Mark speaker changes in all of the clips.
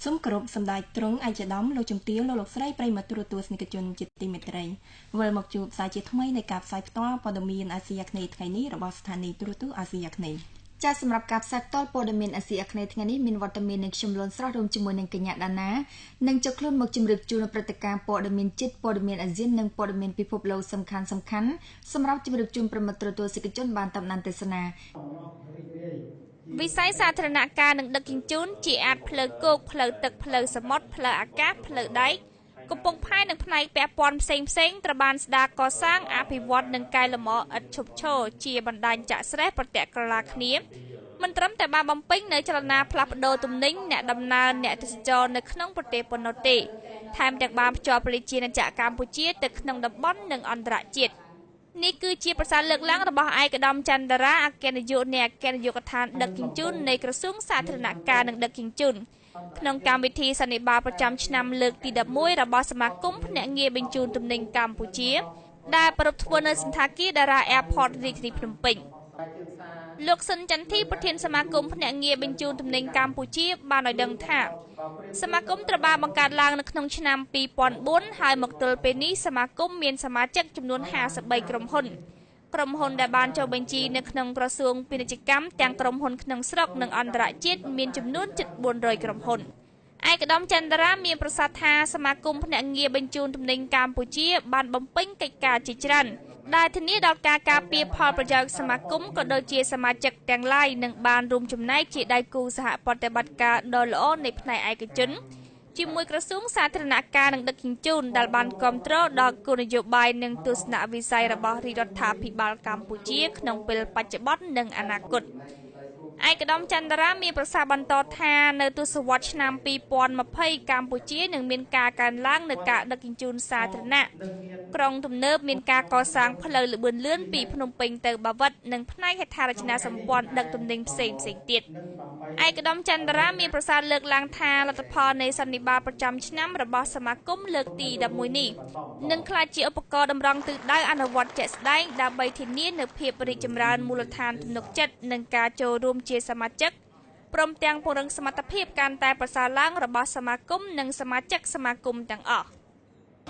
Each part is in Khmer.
Speaker 1: សូមគោរពសម្ដេចទ្រង់ឯកឧត្តមលោកជំទាវលោកស្រីប្រិយមិត្តទូរទស្សនិកជនជាទីមេត្រីវិលមកជួបផ្សាយជាថ្មីនៃការផ្សាយផ្ទាល់ព័ត៌មានអាស៊ីអាគ្នេយ៍ថ្ងៃនេះរបស់ស្ថានីយ៍ទូរទស្សន៍អាស៊ីអាគ្នេយ៍ចាសសម្រាប់ការផ្សាយផ្ទាល់ព័ត៌មានអាស៊ីអាគ្នេយ៍ថ្ងៃនេះមានវត្តមាននឹងខ្ញុំលន់ស្រស់រួមជាមួយនឹងកញ្ញាដាណានិងចូលខ្លួនមកជម្រាបជូនព្រឹត្តិការណ៍ព័ត៌មានជាតិព័ត៌មានអាស៊ាននិងព័ត៌មានពិភពលោកសំខាន់សម្រាប់ជម្រាបជូនប្រិយមិត្តទូរទស្សនិកជនបានតាមដានទស្សនាវិស័យសាធារណការនឹងដឹកជញ្ជូនជាអាចផ្លូវគោកផ្លូវទឹកផ្លូវសមុទ្រផ្លូវអាកាសផ្លូវដែកកំពុងផែននឹងផ្នែកពាក់ព័ន្ធផ្សេងត្រូវបានស្ដារកសាងអភិវឌ្ឍនិងកែលម្អឥតឈប់ឈរជាបណ្ដាញចាក់ស្រេះប្រតិក្រឡាគ្នាមិនត្រឹមតែបានបំពេញនៅចលនាផ្លាស់ប្ដូរទំនិញអ្នកដំណើរអ្នកទេសចរនៅក្នុងប្រទេសប៉ុណ្ណោះទេថែមទាំងបានភ្ជាប់ពាណិជ្ជកម្មកម្ពុជាទៅក្នុងតំបន់និងអន្តរជាតិនេះគឺជាប្រសាសន៍លើកឡើងរបស់ឯកឧត្តមចន្ទរាអគ្គនាយកនៃអគ្គនាយកដ្ឋានដឹកជញ្ជូននៃក្រសួងសាធារណការនិងដឹកជញ្ជូនក្នុងកម្មវិធីសន្និបាតប្រចាំឆ្នាំលើកទី11របស់សមាគមភ្នាក់ងារបញ្ជូនទំនិញកម្ពុជាដែលប្រពធ្វើនៅសន្តាគារតារា Airport រាជធានីភ្នំពេញលោកសិនចន្ទធីប្រធានសមាគមភ្នាក់ងារបញ្ជូនទំនិញកម្ពុជាបានឲ្យដឹងថាសមាគមត្រូវបានបង្កើតឡើងនៅក្នុងឆ្នាំ2004ហើយមកទល់ពេលនេះសមាគមមានសមាជិកចំនួន53ក្រុមហ៊ុនដែលបានចុះបញ្ជីនៅក្នុងក្រសួងពាណិជ្ជកម្មទាំងក្រុមហ៊ុនក្នុងស្រុកនិងអន្តរជាតិមានចំនួនជិត400ក្រុមហ៊ុនឯកឧត្តមចន្ទរាមានប្រសាសន៍ថាសមាគមភ្នាក់ងារបញ្ជូនទំនិញកម្ពុជាបានបំពេញកិច្ចការជាច្រើនដែលធានាដល់ការការពារផលប្រយោជន៍សមាគមក៏ដូចជាសមាជិកទាំងឡាយនឹងបានរួមចំណែកជាដៃគូសហប្រតិបត្តិការដ៏ល្អនៃផ្នែកឯកជនជាមួយក្រសួងសាធារណការនិងដឹកជញ្ជូនដែលបានគ្រប់គ្រងដល់គោលនយោបាយនិងទស្សនវិស័យរបស់រាជរដ្ឋាភិបាលកម្ពុជាក្នុងពេលបច្ចុប្បន្ននិងអនាគតឯកឧត្តមចន្ទរាមានប្រសាសន៍បន្តថានៅទសវត្សរ៍ឆ្នាំ2020កម្ពុជានឹងមានការកើនឡើងនៅការដឹកជញ្ជូនសាធារណៈក្រុងទំនើបមានការកសាងផ្លូវល្បឿនលឿនពីភ្នំពេញទៅបាវិតនិងផ្នែកហេដ្ឋារចនាសម្ព័ន្ធដឹកទំនិញផ្សេងទៀតឯកឧត្តមចន្ទរាមានប្រសាសន៍លើកឡើងថាលទ្ធផលនៃសន្និបាតប្រចាំឆ្នាំរបស់សមាគមលើកទី11នេះនឹងក្លាយជាឧបករណ៍តម្រង់ទិសដៅអនុវត្តជាក់ស្ដែងដើម្បីធានានូវភាពរីកចម្រើនមូលដ្ឋានទំនុកចិត្តនិងការចូលរួមជាសមាជិកព្រមទាំងពង្រឹងសមត្ថភាពកាន់តែប្រសើរឡើងរបស់សមាគមនិងសមាជិកសមាគមទាំងអស់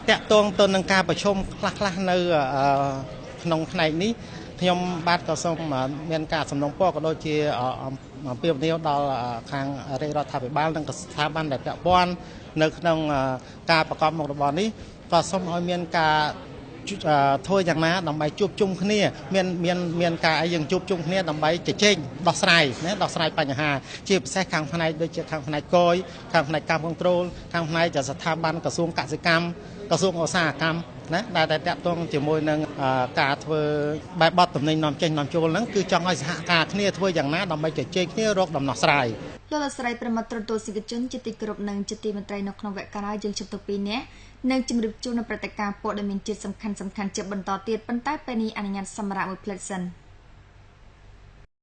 Speaker 2: តាក់ទងទៅនឹងការប្រជុំខ្លះនៅក្នុងផ្នែកនេះខ្ញុំបាទក៏សូមមានការសំណូមពរក៏ដូចជាអំពាវនាវដល់ខាងរាជរដ្ឋាភិបាលនិងស្ថាប័នដែលពាក់ព័ន្ធនៅក្នុងការប្រកបមុខរបរនេះក៏សូមឲ្យមានការធ្វើយ៉ាងណាដើម្បីជួបជុំគ្នាមានការឲ្យយើងជួបជុំគ្នាដើម្បីជជែកដោះស្រាយបញ្ហាជាពិសេសខាងផ្នែកដូចជាខាងផ្នែកគយខាងផ្នែកកម្មគ្រប់គ្រងខាងផ្នែកស្ថាប័នក្រសួងកសិកម្មក្រសួងឧស្សាហកម្មណាដែលតែតាក់ទងជាមួយនឹងការធ្វើបែបបទតំណែងនាំចេញនាំចូលហ្នឹងគឺចង់ឲ្យសហការគ្នាធ្វើយ៉ាងណាដើម្បីជជែកគ្នារកដំណោះស្រាយ
Speaker 1: លោកស្រីប្រមត្តត្រទស្សនិកជនជាទីគោរពនិងជាទីមេត្រីនៅក្នុងវគ្គក្រោយយើងជម្រាបពីនេះនិងជម្រាបជូននៅព្រឹត្តិការណ៍ព័ត៌មានជាតិសំខាន់ជាបន្តទៀតប៉ុន្តែពេលនេះអនុញ្ញាតសម្រាប់មួយផ្លេតសិន